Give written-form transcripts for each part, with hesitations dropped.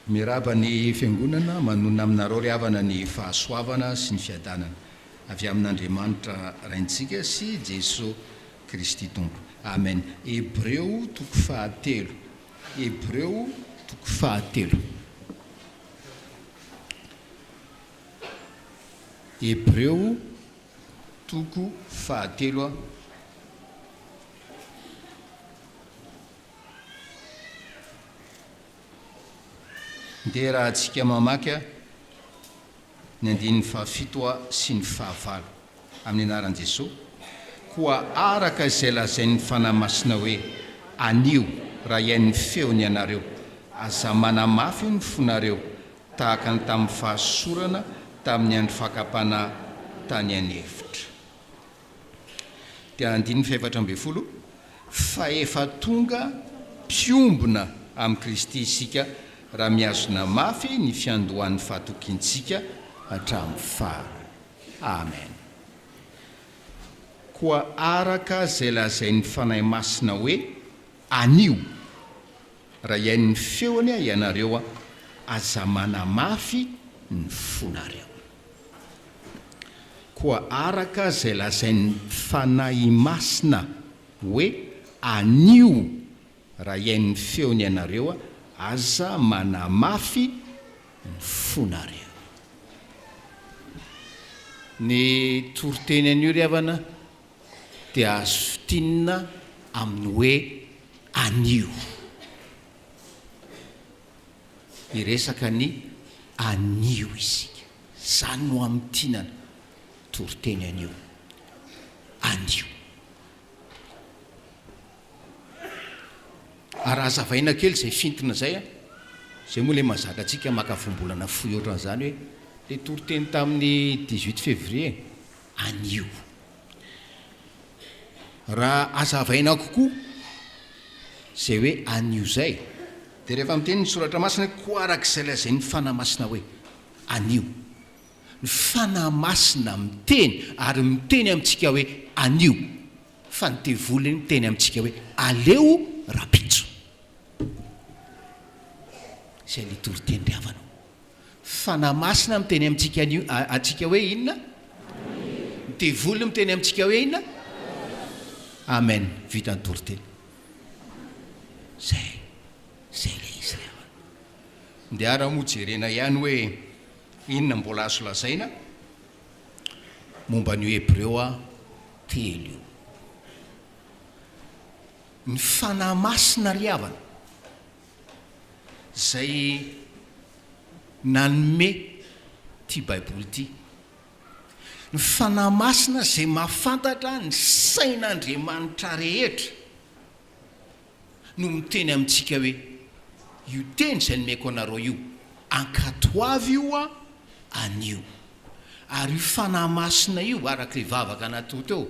Miraba ny fiangonana manona aminareo ry havana ny fahasoavana sy ny fiadanana avy amin'Andriamanitra raintsika sy Jesosy Kristy Tompo. Amen. Hebreo toko fahatelo. Hebreo toko fahatelo. Hebreo toko fahatelo. Dia raha antsika mamaky ny andininy fahafito sy ny fahavalo amin'ny anaran'i Jesosy, koa araka izay lazain'ny fanahy masina hoe anio raha iain'ny feony ianareo, aza manamafy ny fonareo tahaka ny tamin'ny fahasorana tamin'ny andro fakapana tany an'efitra. Dia andininy faefatra ambin'ny folo, fa efa tonga mpiombona amin'ny Kristy isika raha miazona mafy ny fiandohan'ny fahatokintsika hatramin'ny farany. Amen. Koa araka izay lazain'ny fanahy masina hoe anio raha iain'ny feony ianareo, aza manamafy ny fonareo. Koa araka izay lazain'ny fanahy masina hoe anio raha iain'ny feony ianareo, aza manamafy ny fonareo. Ny toriteny anio ry havana dia azo fitinina amin'ny hoe anio. Iresaka ny anio isika, zany no amitinana toriteny anio, anio. Raha azavaina kely izay fintona zay zay moa le mazaka antsika makavombolana fohy ohatran'izany hoe le toriteny tamin'ny 18 Febroary anio. Raha azavaina kokoa zay hoe anio zay, dia rehefa miteny ny soratra masina koa arak'izay lazain'ny fanahy masina hoe anio. Ny fanahy masina miteny ary miteny amintsika hoe anio, fa ny devoly miteny amintsika hoe ALEO RAHAMPITSO. Zay le toriteny ry havana. Fanahy masina miteny amintsika anio, atsika hoe inona? Devoly miteny amintsika hoe inona? Amen. Vita ny toriteny. Zay le izy ry havana. Dia raha moa jerena ihany hoe inona mbola azo lazaina momba ny Hebreo telo io. Ny fanahy masina ry havana zay nanome ty baiboly ty, ny fanahy masina zay mahafantatra ny sain'Andriamanitra rehetra no miteny amintsika hoe io teny zay nomeko anareo io ankatoavy io anio. Ary io fanahy masina io araka le vavaka natoy teo,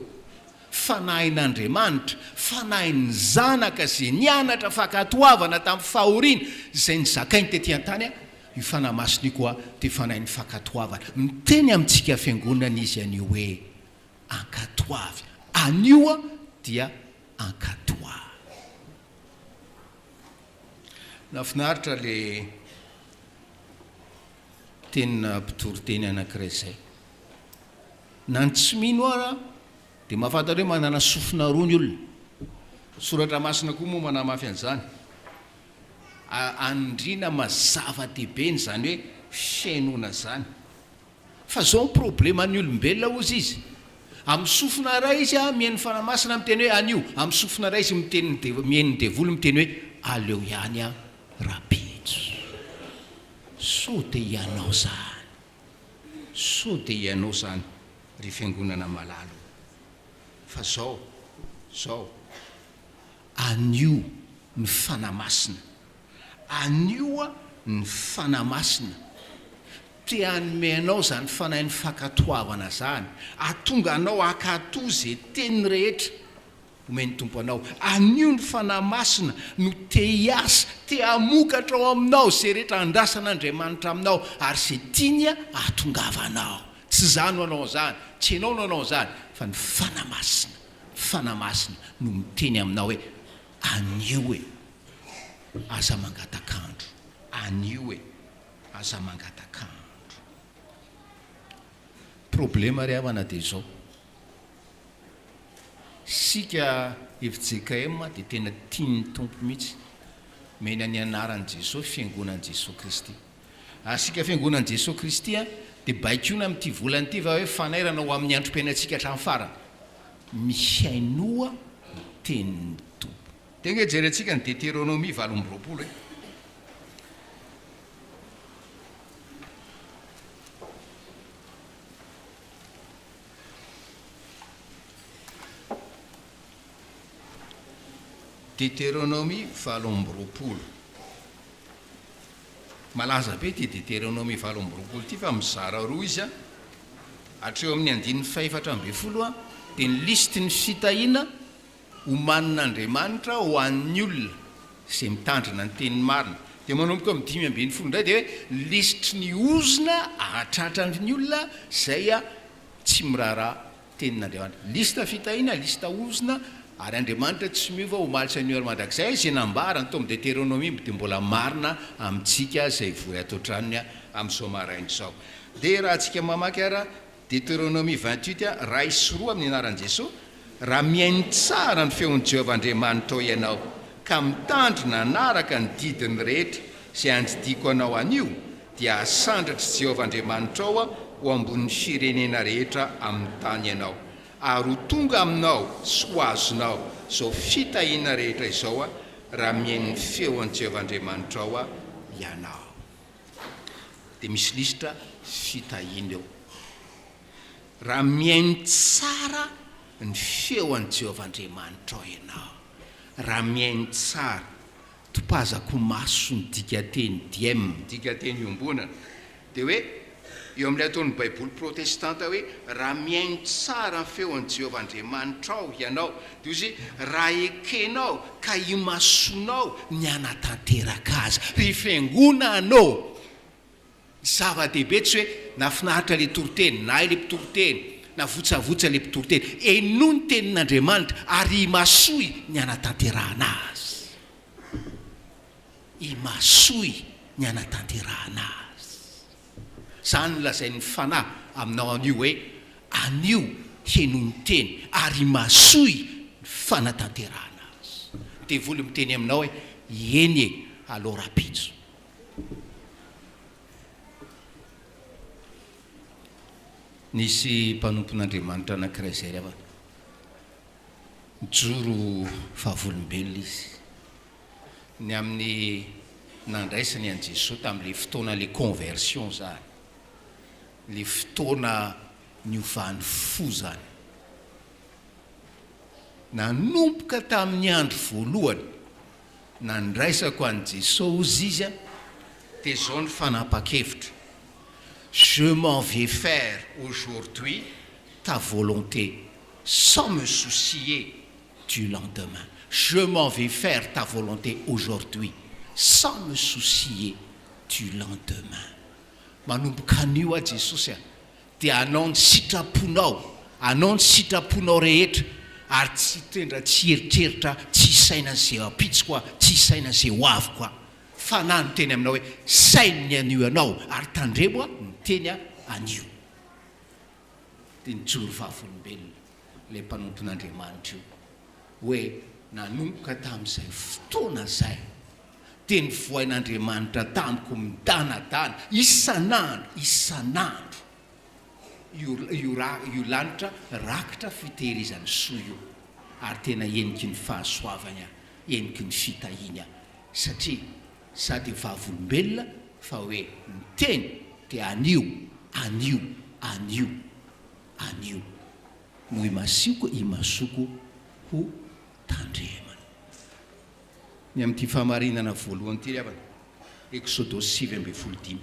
fanahin'Andriamanitra, fanahin'ny zanaka zay nianatra fakatoavana tamin'ny fahoriana zay nizakainy tetỳ an-tany. Io fanahy masina io koa dia fanahin'ny fakatoavana, miteny amintsika fiangonana izy anio hoe ankatoavy. Anio dia ankatoavy. Nafinaritra le tenina mpitoriteny anankiray zay. Na ny tsy mino ara dia mahafantatra hoe manana sofina roa ny olona. Soratra masina koa moa manamafy an'izany. Andriana mazava-dehibe zany hoe fiainona zany. Fa zao ny problema ny olombelona ozy izy. Amin'ny sofina ray izy mihaino fanahy masina miteny hoe anio, amin'ny sofina ray izy mihaino devoly miteny hoe ALEO ihany RAHAMPITSO. So dia ianao zany, so dia ianao zany ry fiangonana malalo. Fa zao anio ny fanahy masina, anio ny fanahy masina te hanome anao zany fanahin'ny fakatoavana zany, atonga anao akato zay teny rehetra omeny tompo anao. Anio ny fanahy masina no te hiasa, te hamokatra ao aminao zay rehetra andrasan'Andriamanitra aminao, ary zay tiany ahatongavanao. Tsy zano anao zany, tsy enao no anao zany, fa ny fanahy masina no miteny aminao hoe anio aza mangatakandro, anio e aza mangatakandro. Problema ry havana dia zao, sika FJKM dia tena tiany tompo mihitsy mena ny anaran'i Jesosy fiangonan'i Jesosy Kristy. Sika fiangonan'i Jesosy Kristy dia baikona amin'ity volana ity va hoe fanairana ho amin'ny androm-piainantsika hatramin'ny farany, mihainoa tenin'ny tompo. Tena jerentsika ny Deutéronomie 8:20 e. Deutéronomie 8:20. Malaza be ty Deutéronomie 8:20 ty fa mizara roa izy hatreo amin'ny 4:20 dia ny listy ny fitahiana homanin'Andriamanitra ho an'ny olona izay mitandrina ny tenin'ny marina. Dia manomboka amin'ny 5:20 indray dia hoe listy ny ozona ahatratrany olona izay tsy miraharaha tenin'Andriamanitra. Lista fitahiana, lista ozona, ary Andriamanitra tsy miova ho malitra ny ora mandrakizay izay nambarany tao amin'ny Deutéronomie dia mbola marina amintsika izay vory atao tranony amin'izao maraina izao. Dia raha antsika mamaky ara Deutéronomie 28 raha isy roa amin'ny anaran'i Jesosy, raha mihaino tsara ny feon'i Jehovah Andriamanitra ao ianao ka mitandrina anaraka ny didiny rehetra izay anjidiko anao anio, dia asandratry Jehovah Andriamanitra ao ho ambonin'ny firenena rehetra amin'ny tany ianao, ary ho tonga aminao sy ho azonao izao fitahiana rehetra izao raha mihaino ny feon'i Jehovah Andriamanitra ao ianao. Dia misy lisitra fitahiana eo. Raha mihaino tsara ny feon'i Jehovah Andriamanitra ao ianao, raha mihaino tsara, topazako maso ny dikateny DM, dikateny iombonana, dia hoe eo amin'ilay ataon'ny baiboly protestanta hoe raha mihaino tsara ny feon'i Jehovah Andriamanitra ao ianao, dia izy raha ekenao ka imasonao ny anatanteraka azy ry fiangonanao. Zava-dehibe tsy hoe nafinahitra le toriteny, na le mpitoroteny, na votsavotsy le mpitoroteny, eno ny tenin'Andriamanitra ary imasoy ny anatanterahana azy, imasoy ny anatanterahana azy. Zany lazain'ny fanahy aminao anio hoe anio heno ny teny ary imasoy ny fanatanterahana azy. Devoly miteny aminao hoe eny e aloha RAHAMPITSO. Nisy mpanompon'Andriamanitra anankiray izay rehefa mijoro fahavolombelona izy ny amin'ny nandraisany an'i Jesosy tamin'ilay fotoana le conversion zany, le fotoana niovany fo zany. Nanomboka tamin'ny andro voalohany nandraisako an'i Jesosy izy dia izao ny fanapa-kevitra: je m'en vais faire aujourd'hui ta volonté sans me soucier du lendemain. Je m'en vais faire ta volonté aujourd'hui sans me soucier du lendemain. Manomboka anio a Jesosy dia anao ny sitraponao, anao ny sitraponao rehetra, ary tsy tendra tsy eritreritra, tsy saina izay ampitsiko, tsy saina izay ho aviko, fa na ny teny aminao hoe sainy anio anao ary tandremo ny teny anio. Dia nijoro vavolombelona le mpanompon'Andriamanitra io hoe nanomboka tamin'izay fotoana izay dia nivoain'Andriamanitra tamiko midanadana isan'andro io lanitra rakitra fitehirizany soa io, ary tena eniky ny fahasoavanya, eniky ny fitahiana, satria sady vavolombelona fa hoe miteny dia anio no imasoko ho tandremana. Ny amin'ity fahamarinana voalohany ity ry avana, Exodosy 7:15.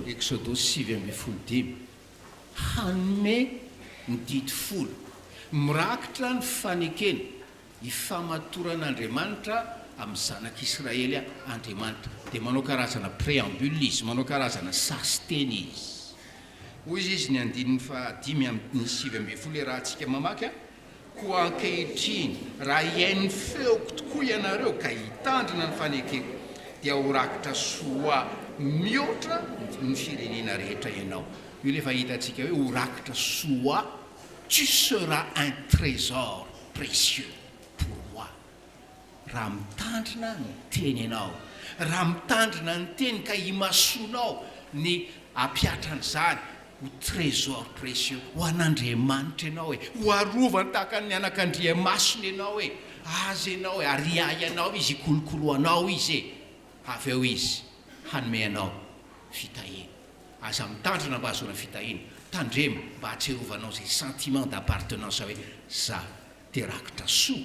Exodosy 7:15. Hanome ny dity folo, mirakitra ny fanekena ifamatoran'Andriamanitra amin'ny zanak'Israely Andriamanitra. Dia manao karazana préambule izy, manao karazana sasiteny izy. hoy izy ny andininy fa 5:7 le raha antsika mamaky a koa ankehitriny raha iain'ny feoko tokoa ianareo ka hitandrina ny fanekeko dia horakitra soa mihoatra ny firenena rehetra ianao. Io le fa hitantsika hoe horakitra soa, tu seras un trésor précieux pour moi. Raha mitandrina ny teny ianao, raha mitandrina ny teny ka himasonao ny ampiatran'izany ho trésor précieux ho an'Andriamanitra ianao hoe ho arovany tahaka ny anak'Andriamasina ianao hoe azy ianao hoe ariahy ianao izy hikolokoloanao izy avy eo izy hanome anao fitahina. Aza mitandrina mba ahazoana fitahina, tandrema mba hatserovanao zay sentiment d'appartenance hoe za te rakitra soa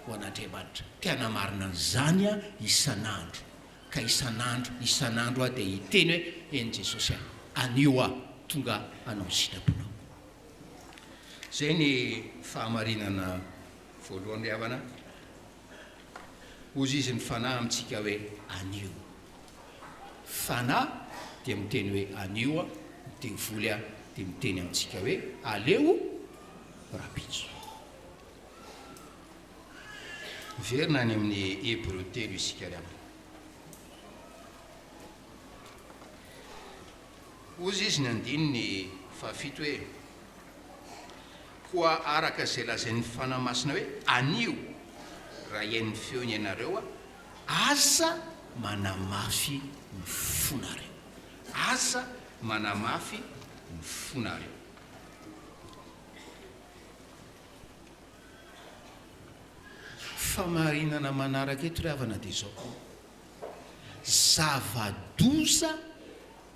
ho an'Andriamanitra. Tiana marina an'izany a isan'andro, ka isan'andro a dia hiteny hoe eny Jesosy anio a tonga anao sitraponao. Zay ny fahamarinana voalohany ry havana. Ozy izy ny fanahy amintsika hoe anio. Fanahy dia miteny hoe anio a, devoly a dia miteny amintsika hoe aleo rahapitso. Verina any amin'ny Hebreo 3 isika ry havana. Ozy izy ny andininy fahafito hoe koa araka izay lazain'ny fanahy masina hoe anio raha iain'ny feony ianareo a aza manamafy ny fonareo, aza manamafy ny fonareo. Famarinana manaraka eto ry havana dia zao: zava-doza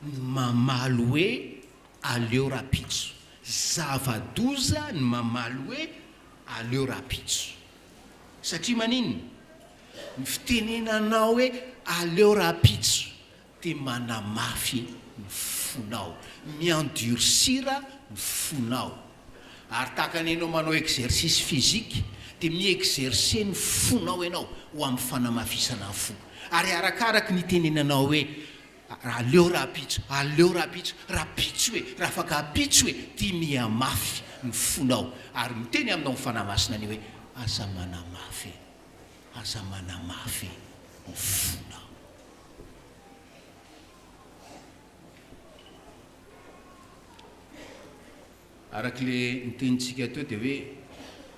ny mamaly hoe aleo rahapitso. Zava-doza ny mamaly hoe aleo rahapitso. Satria maninona? Ny fitenenanao hoe aleo rahapitso dia manamafy ny fonao, miendurcira ny fonao. Ary tahaka ny ianao manao exercice physique dia mi-exercer ny fonao ianao ho amin'ny fanamafisana ny fo. Ary arakaraka ny tenenanao hoe aleo rahapitso, aleo rahapitso, rahapitso hoe, raha afaka apitso hoe, tia miamafy ny fonao. Ary miteny aminao ny fanahy masina ny hoe aza manamafy, aza manamafy ny fonao. Araka le nitenitsika teo dia hoe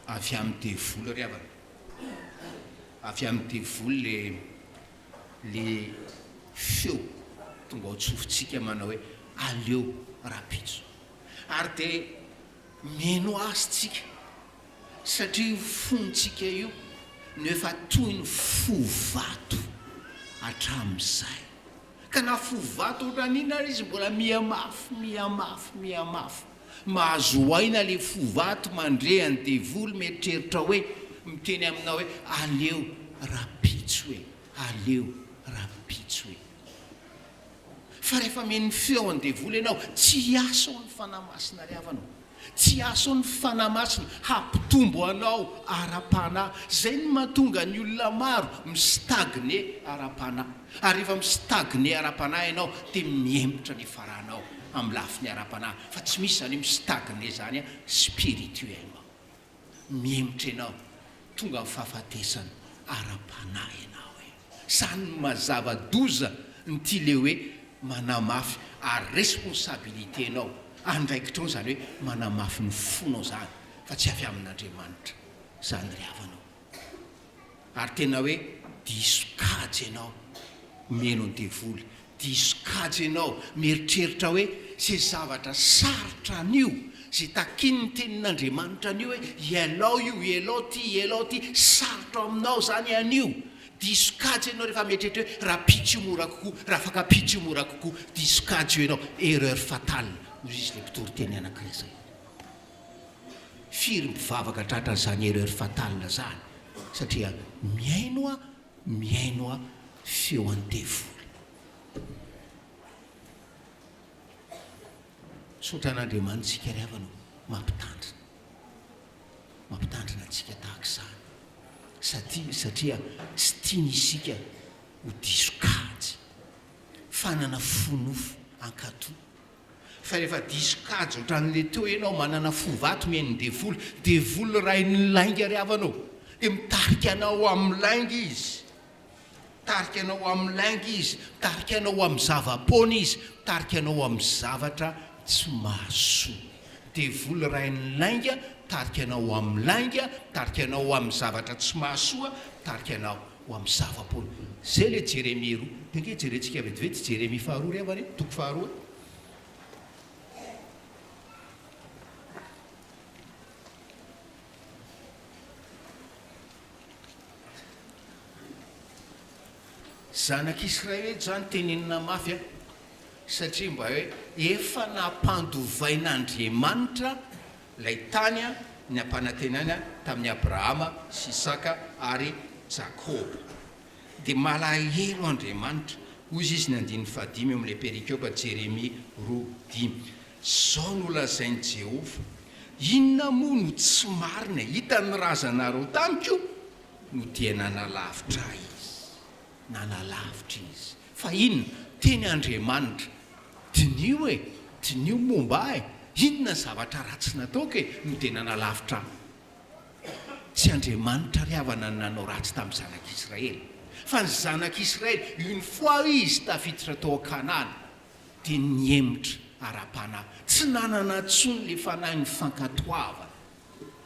avy amin'ny devoly ry havana, avy amin'ny devoly le feo tonga ao tsofintsika manao hoe aleo rahapitso. Ary dia meno azy tsika satria fontsika io no efa toy ny fo vato hatramin'izay. Ka na fo vato ohatran'ina ary izy mbola miamafy, miamafy, miamafy. Mahazo aina le fo vato mandre ny devoly mieritreritra hoe miteny aminao hoe aleo rahapitso hoe, aleo rahapitso hoe. Fa rehefa meny feo ny devoly ianao, tsy aso ny fanahy masina ry havanao, tsy aso ny fanahy masina hampitombo anao ara-panahy. Zay ny mahatonga ny olona maro mistagne ara-panahy. Ary rehefa mistagne ara-panahy ianao dia miembotra ny faranao amin'ny lafiny ara-panahy. Fa tsy misy zany mistagne zany a spirituellement. Miembotra ianao tonga amin'ny fahafatesana ara-panahy ianao e. Zany mazava-doza ny ty le hoe manamafy ary responsabilité anao andraikitrao zany hoe manamafy ny fonao zany fa tsy avy amin'Andriamanitra zany ry havanao. Ary tena hoe diso kajy ianao meno ny devoly, diso kajy ianao mieritreritra hoe zay zavatra sarotra an'io, zay takiny ny tenin'Andriamanitra an'io hoe ialao io, ialao ty, sarotra aminao zany an'io. Diso kajy ianao rehefa mieritreritra hoe raha pitso mora kokoa, raha afaka pitso mora kokoa. Diso kajy ianao, erreur fatale. Noho izy le mpitoriteny anankiray zay. Firy mivavaka tratra zany erreur fatale zany satria miaino a feo any devoly. Sotran'Andriamanitsika ry havanao mampitandrina antsika tahaka izany. Satria tsy tiany isika ho diso kajy, fanana fonofo ankatò, fa rehefa disokajo ohatran'le teo ianao manana fovato mihainy devoly ray ny lainga ry havanao dia mitarika anao amin'ny lainga izy mitarika anao amin'ny lainga izy mitarika anao amin'ny zava-pona izy mitarika anao amin'ny zavatra tsy mahasoa devoly ray ny lainga mitarika anao amin'ny lainga mitarika anao amin'ny zavatra tsy mahasoa mitarika anao amin'ny zava-pona zay le Jérémie 2 dia nge jerentsika vetivety Jérémie 2 ry havana toko 2 zanak'Israely zany tenenina mafy a satria mba hoe efa nampandovain'Andriamanitra lay tany a ny ampanantenana tamin'ny Abrahama sy Isaka ary Jakoba dia malahelo Andriamanitra ozy izy ny 5 amin'ilay perikiopa Jérémie 2:5 zao no lazainy Jehova inona moa no tsy marina hitan'ny razanareo tamiko no dia nanalavitra nanalavitra izy fa inona teny Andriamanitra dinio dinio momba inona zavatra ratsy nataoko no dia nanalavitra tsy Andriamanitra ry havana nanao ratsy tamin'ny zanak'Israely fa ny zanak'Israely une fois izy tafiditra tao Kanana dia niemitra ara-panahy tsy nanana tsony le fanahy ny fankatoavana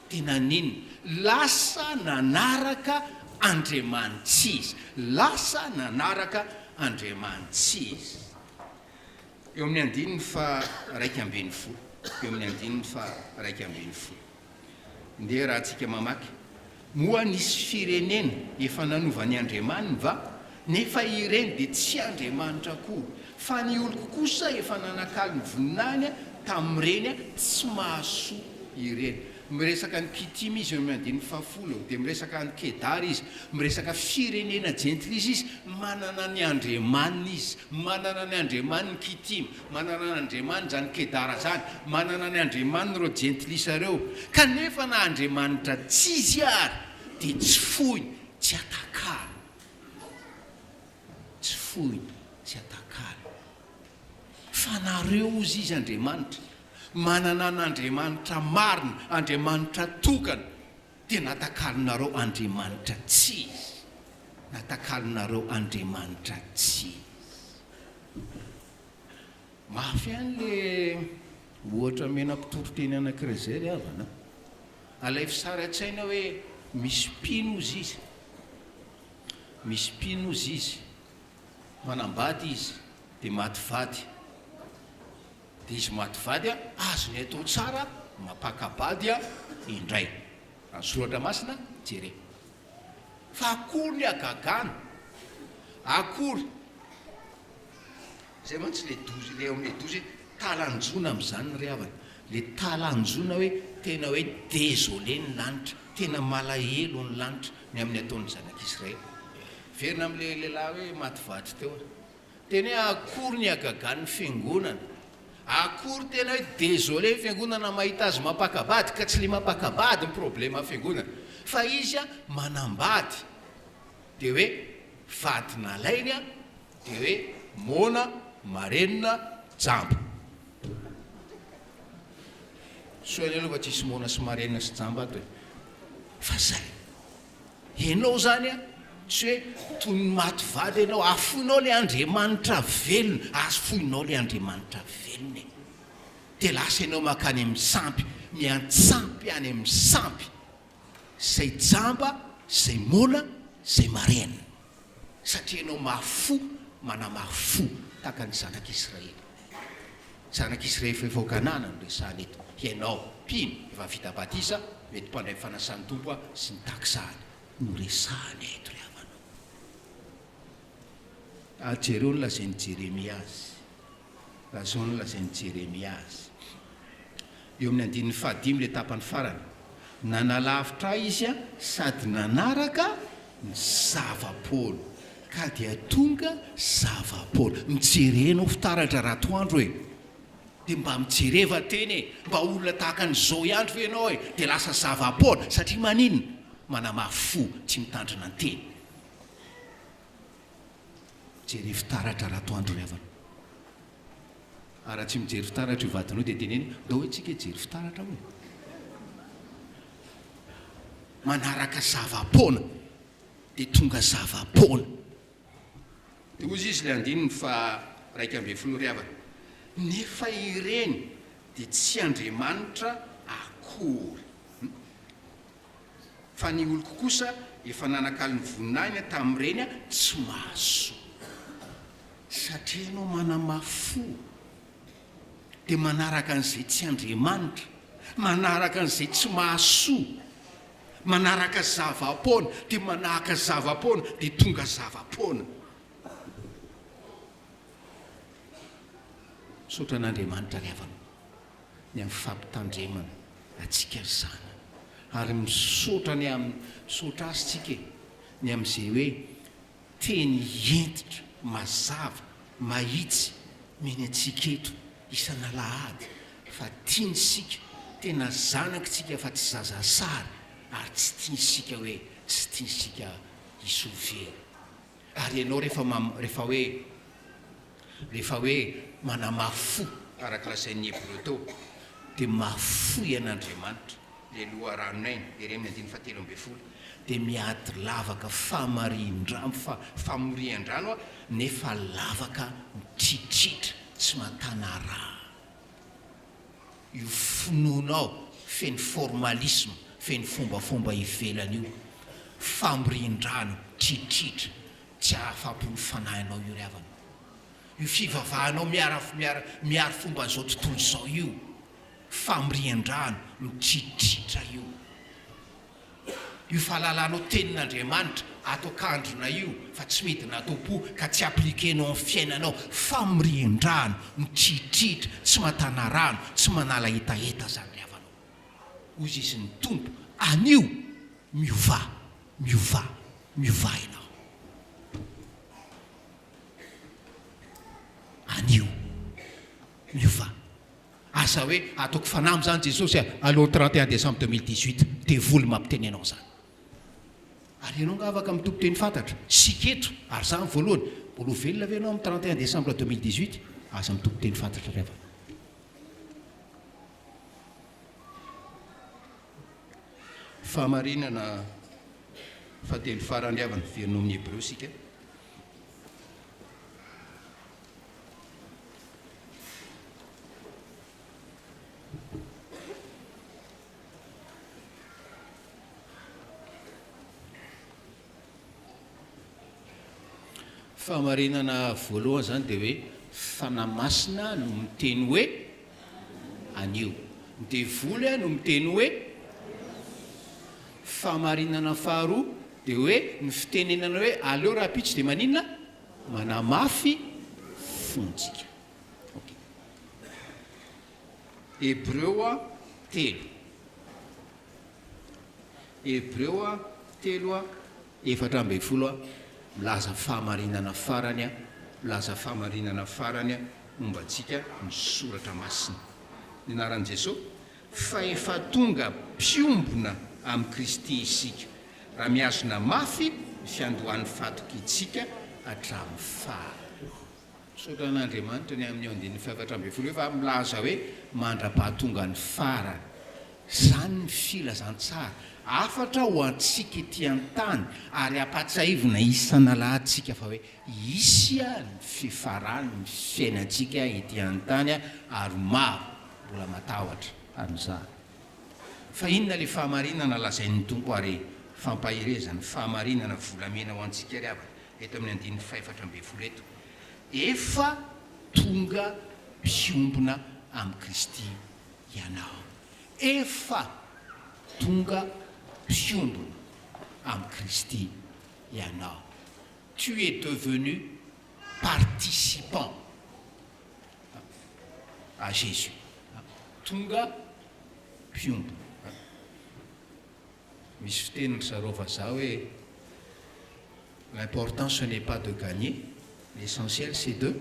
tena nina lasa nanaraka Andriamanitsy lasa nanaraka Andriamanitsy eo amin'ny 1:120 eo amin'ny 1:120 ndeha raha tsika mamaky moa nisy firenena efa nanovany Andriamanina va nefa ireny dia tsy Andriamanitra koa fa ny olo kosa efa nanakaly ny voninany tamin'ireny tsy mahasoa ireny miresaka ny Kitim izy eo amin'ny 1:10 dia miresaka ny Kedara izy miresaka firenena jentilisa izy manana ny Andriamanina izy manana ny Andriamanina ny Kitim manana ny Andriamanina zany Kedara zany manana ny Andriamanina reo jentilisa reo kanefa na Andriamanitra tsy izy ary dia tsy foiny tsy atakalo tsy foiny tsy atakalo fa nareo ozy izy Andriamanitra manana n'Andriamanitra marina Andriamanitra tokana dia natakalonareo Andriamanitra tsy natakalonareo Andriamanitra tsy mafy any le ohatra menam-pitoroteny anankiray zay ry havana alay fisary an-tsaina hoe misy mpino ozy izy misy mpino ozy izy manambady izy dia maty vady dia izy maty vady azony atao tsara mapakabady indray ansoratra masina jere fa akory ny agagana akory zay mantsy le 12 le amin'ny 12 talanjona amin'izany ry havana le talanjona hoe tena hoe désolé ny lanitra tena malahelo ny lanitra ny amin'ny ataon'ny zanak'Israely verina amin'le lehilahy hoe maty vady teo tena hoe akory ny agagan'ny fiangonana akory tena hoe désolé fiangonana mahita azy mapakabady ka tsy le mapakabady ny problema fiangonana fa izy manambady dia hoe vady nalainy dia hoe mona marenina jambo soany aloha fa tsisy mona sy marenina sy jambo ato hoe fa zay ianao zany tsy hoe toy ny maty vady ianao afoinao le Andriamanitra velona afoinao le Andriamanitra velona dia lasa ianao makany amin'ny sampy miantsampy any amin'ny sampy zay jamba zay mona zay marenina satria ianao mafo manamafo tahaka ny zanak'Israely zanak'Israely efa Kanana no resahana eto ianao mpino efa vita batisa mety mpandray fanasan'ny tompo sy ny taksahany no resahana eto ry havana jereo no lazainy Jérémie azy lazao no lazainy Jérémie azy eo amin'ny 5 le tapany farany nanalavitra izy sady nanaraka ny zava-polo ka dia tonga zava-polo mijerenao fitaratra ratoandro hoe dia mba mijereva teny mba olona tahaka n'izao iandro fe ianao dia lasa zava-polo satria maninona manamafo tsy mitandrina an-teny jere fitaratra ratoandro ry havana raha tsy mijery fitaratra io vadinao dia teneny da hoe tsika jery fitaratra hoe manaraka zava-pona dia tonga zava-pona dia ozy izy le andininy fa raika ambe filoriavana nefa ireny dia tsy Andriamanitra akory fa ny olo kokosa efa nanakalo ny voninahina tamin'ireny tsy mahasoa satria ianao manamafo dia manaraka an'izay tsy Andriamanitra, manaraka an'izay tsy mahasoa, manaraka zava-pona dia manahaka zava-pona dia tonga zava-pona. Misaotra an'Andriamanitra ry havana ny amin'ny fampitandremana atsika zana ary misaotra ny amin'ny misaotra azy tsika ny amin'izay hoe teny entitra mazava mahitsy meny atsika eto isan'Alahady fa tiantsika tena zanakitsika fa tsy zazasary ary tsy tiantsika hoe tsy tiantsika isovery ary ianao rehefa hoe manamafo araka lasain'ny Hebreo tao dia mafoy an'Andriamanitra le loha ranonainy ireny andiny fahatelo amby folo dia miady lavaka famorian-drano nefa lavaka mitritritra tsy matana raha io finoanao feny formalisme feny fombafomba ivelany io famorian-drano tritritra tsy ahafampony fanahinao io ry havana io fivavahanao miaro fomba an'izao tontolo izao io famorian-drano mitritritra io fahalalanao tenin'Andriamanitra atao kandrona io fa tsy mety natao-po ka tsy aplikenao amin'ny fiainanao famorian-drano mitritritra tsy matana rano tsy manala etaeta zany ry havanao ozy izy ny tompo anio miova ianao anio miova asa hoe ataoko fanamy zany Jesosy aloha 31 décembre 2018 devoly mampiteny anao zany ary ianao nga afaka mitompo teny fantatra siketo ary zany voalohany mbola velona ve anao amin'ny 31 décembre 2018 asa mitompo teny fantatra rehefa fahamarinana fahatelo farany avana verinao amin'ny Hebreo sika fahamarinana voalohany zany dia hoe fanamasina no miteny hoe anio devoly no miteny hoe fahamarinana faharoa dia hoe ny fitenenana hoe aleo RAHAMPITSO dia maninona manamafy fontsika Hebreo telo efatra amby folo milaza fahamarinana farany momba antsika misoratra masina ny anaran'i Jesosy fa efa tonga mpiombona amin'ny Kristy isika raha miazona mafy ny fiandohan'ny fatoky itsika hatramin'ny faly misaotra an'Andriamanitra ny amin'ny andin'ny faefatra amby folo fa milaza hoe mandra-pahatonga ny farany zany ny filazantsara afatra ho antsika ety an-tany ary ampatsahivina isan'Alahatsika fa hoe isya ny fifarany ny fiainantsika ety an-tany ary maro mbola matahotra amin'izany fa inona le fahamarinana lazain'ny tompo ary fampahirezany fahamarinana volamena ho antsika ry avana eto amin'ny andin'ny faefatra amby folo eto efa tonga mpiombona amin'ny Kristy ianao efa tonga mpiombona amin'ny Kristy ianao tu es devenu participant à Jésus tonga mpiombona misy fiteniny zareo vazaha hoe l'important ce n'est pas de gagner l'essentiel c'est de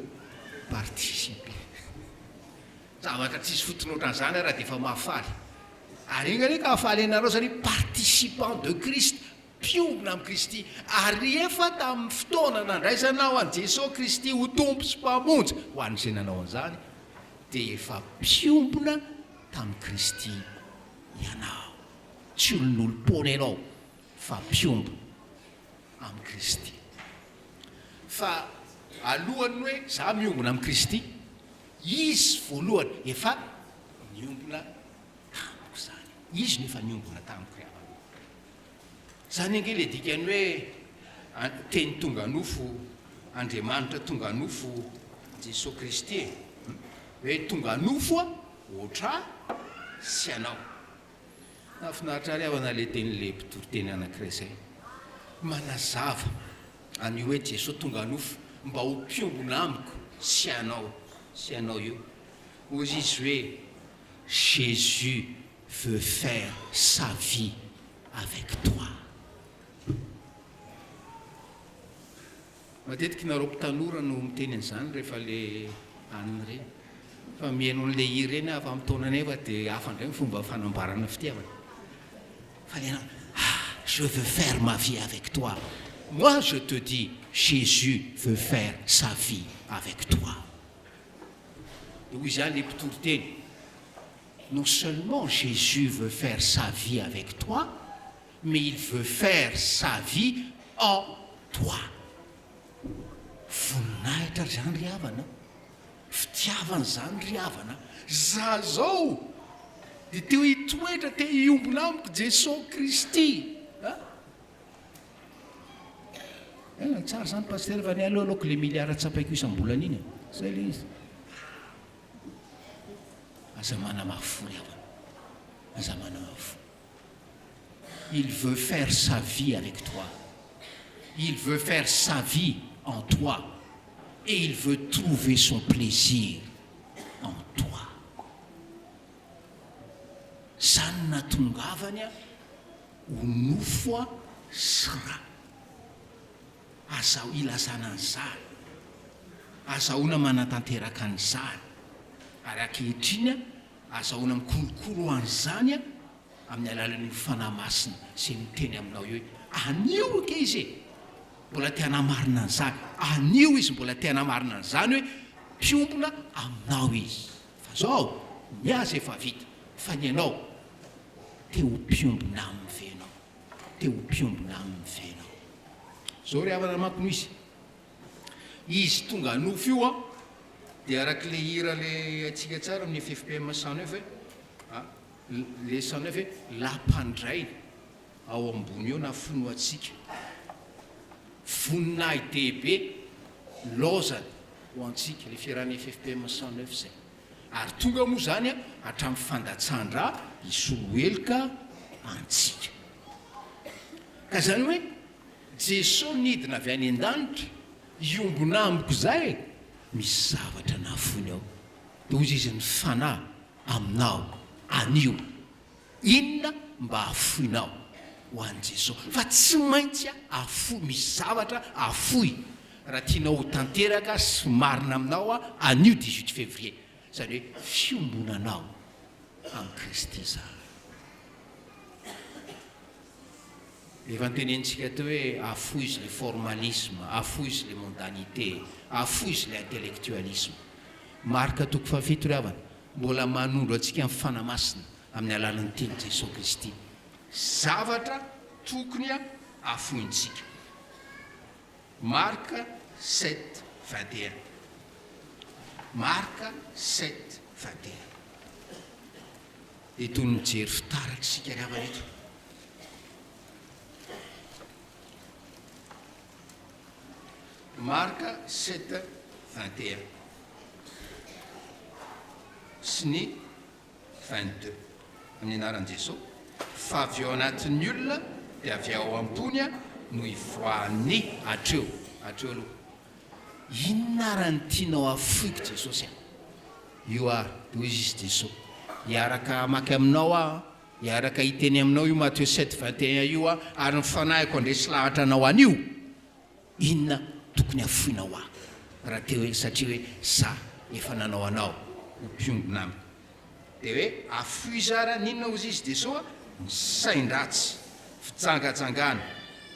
participer zavatra tsisy fotonoatran'izany raha dia efa mahafaly ary iny reka hafaly anareo satria participant de Christ mpiombona amin'ny Kristy ary efa tamin'ny fotoana nandraisanao an' Jesosy Kristy ho tompo sy mpamonjy ho an'izay nanao an'izany dia efa mpiombona tamin'i Kristy ianao. Tsy olon'olom-pony ianao fa mpiombo amin'i Kristy. Fa alohany hoe za miombona amin'i Kristy, izy voalohany efa miombona tamiko zany. Izy no efa miombona tamiko ravana. Zany ange le dikany hoe teny tonga nofo Andriamanitra tonga nofo Jesosy Kristy hoe tonga nofo oatra sy anao. Nafinaritra ry havana le tenyle mpitoriteny anankiray zay manazava an'io hoe Jesosy tonga nofo mba ho mpiombona amiko sy anao io. Ozy izy hoe Jésus veut faire sa vie avec toi. Matetika nareo mpitanora no miteny an'izany rehefa le aniny reny. Fa mihaino an'le hira reny afa amin'ny taona nefa dia hafa indray ny fomba fanambarana fitiavana. Fa le je veux faire ma vie avec toi. Moi je te dis, Jésus veut faire sa vie avec toi. Donc ils ont les pitoriteny. Non seulement Jésus veut faire sa vie avec toi, mais il veut faire sa vie en toi. Voninahitra zany ry havana, fitiavana zany ry havana. Za zao dia teo hitoetra te hiombona amiko Jesosy Kristy. Tsara zany paster fa ny alohaloko le miliara tsapaiko isam-bolana iny. Zay le izy. Aza manamafo ry havana. Aza manamafo. Il veut faire sa vie avec toi. Il veut faire sa vie en toi. Et il veut trouver son plaisir en toi. Zany natongavany ho nofo sy ra. Azaho ilazana an'izany. Azahoana manatanteraka an'izany. Ary ankehitriny azahoana mikolokolo an'izany amin'ny alalan'ny fanahy masina sy miteny aminao hoe anio ke izy mbola te hanamarina an'izany. Anio izy mbola te hanamarina an'izany hoe mpiombona aminao izy. Fa zao miaza efa vita. Fa ny ianao te ho mpiombona amin'ny venao. Te ho mpiombona amin'ny venao. Zao ry havana manko no izy tonga nofo io dia arak'le hira le atsika tsara amin'ny FJKM 109 le 109 lampandray ao ambony eo na fono atsika. Voninahy dehibe lozany ho antsika le fiarahana FJKM 109 zay. Ary tonga moa zany hatramin'ny fandatsandra isolohelika antsika. Ka zany hoe Jesosy nidina avy any an-danitra iombona amiko zay misy zavatra nafony ao. Dia ozy izy ny fanahy aminao anio. Inona mba afoinao ho an'i Jesosy. Fa tsy maintsy afoy, misy zavatra afoy raha tianao ho tanteraka sy marina aminao anio 18 février. Zany hoe fiombonanao amin'ny Kristy zany. Efa ntenentsika teo hoe afoy izy le formalisme, afoy izy le mondanité, afoy izy le intellectualisme. Marika toko fafito ry havana, mbola manondro antsika amin'ny fanahy masina amin'ny alalan'ny teny Jesosy Kristy. Zavatra tokony afointsika. Marika 7:21. Marika 7:21. Dia toy ny mijery fitaraka isika ry havana eto. Marika 7:21 sy ny 22 amin'ny anaran'i Jesosy. Fa avy ao anatin'ny olona dia avy ao ambony no ivoahany hatreo aloha. Inona raha ny tianao afoiko Jesosy io dia izy Jesosy hiaraka maky aminao hiaraka hiteny aminao io Matthieu 7:21 io ary ny fanahiko andresy lahatra anao anio. Inona tokony afoinao raha teo hoe satria hoe za efa nanao anao ho mpiombona amiko. Dia hoe afoy zara ninona ozy izy Jesosy ny sain-dratsy, fitsangatsangana,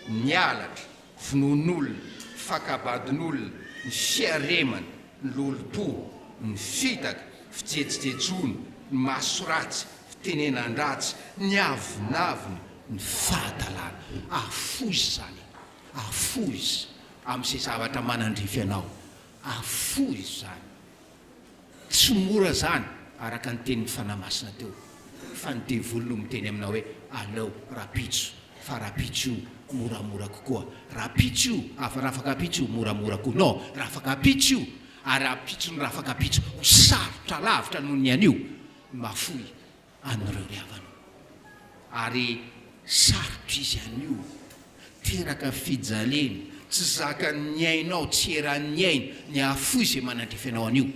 ny alatra, finoan'olona, fakabadin'olona, ny fiaremana, ny lolo-po, ny fitaka, fijetsijetsono, ny masoratsy, fitenenan-dratsy, ny avinavina, ny fahatalana. Afozy zany, afozy amin'izay zavatra manandrify anao, afozy zany. Tsy mora zany araka ny tenin'ny fanamasina teo, fa ny devoly no miteny aminao hoe aleo rapitso, fa rapitso io moramora kokoa. Rapitso io raha afaka pitso io moramora koa. Non, raha afaka pitso io ary apitso ny raha afaka pitso ho sarotra lavitra noho ny anio mafoy an'ireo ry havana. Ary sarotra izy anio teraka fijalena, tsy zaka ny ainao, tsy eran'ny aina ny afoy izay manandrify anao anio.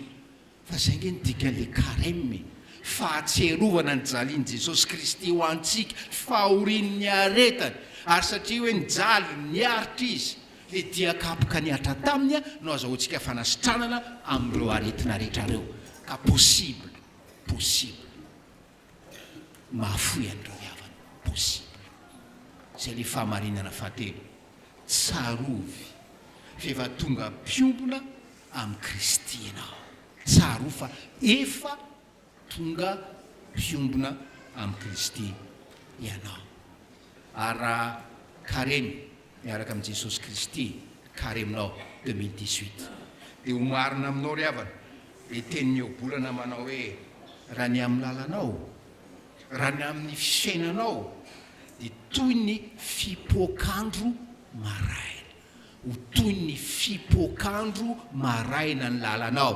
Fa zay nge ny dikan'le carême, fahatserovana ny jalian'i Jesosy Kristy ho antsika, fahorian'ny aretany. Ary satria hoe nijaly niaritra izy, le diakapoka niatra taminy no azahoantsika fanasitranana amin'ireo aretina rehetra reo. Ka possible, possible mahafoy an'ireo havana, possible. Zay le fahamarinana fahatelo, tsarovy fefa tonga piombona amin'ny Kristy ianao. Tsaro fa efa tonga piombona amin'ny Kristy ianao. Ary raha carême miaraka amin'i Jesosy Kristy, carêmenao 2018, dia ho marina aminao ry havana le tenin'ny obolana manao hoe raha ny amin'ny lalanao, raha ny amin'ny fisainanao dia toy ny fipokandro maraina, ho toy ny fipokandro maraina ny lalanao,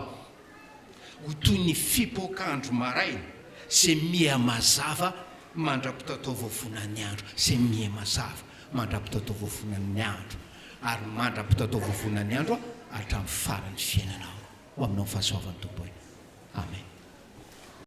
ho toy ny fipokandro maraina zay mihamazava mandrapitao voavonan'ny andro, zay mihamazava mandrapitao voavonan'ny andro, ary mandrapitao voavonan'ny andro hatramin'ny faran'ny fiainanao. Ho aminao ny fahasoavan'ny Tompo. Amen.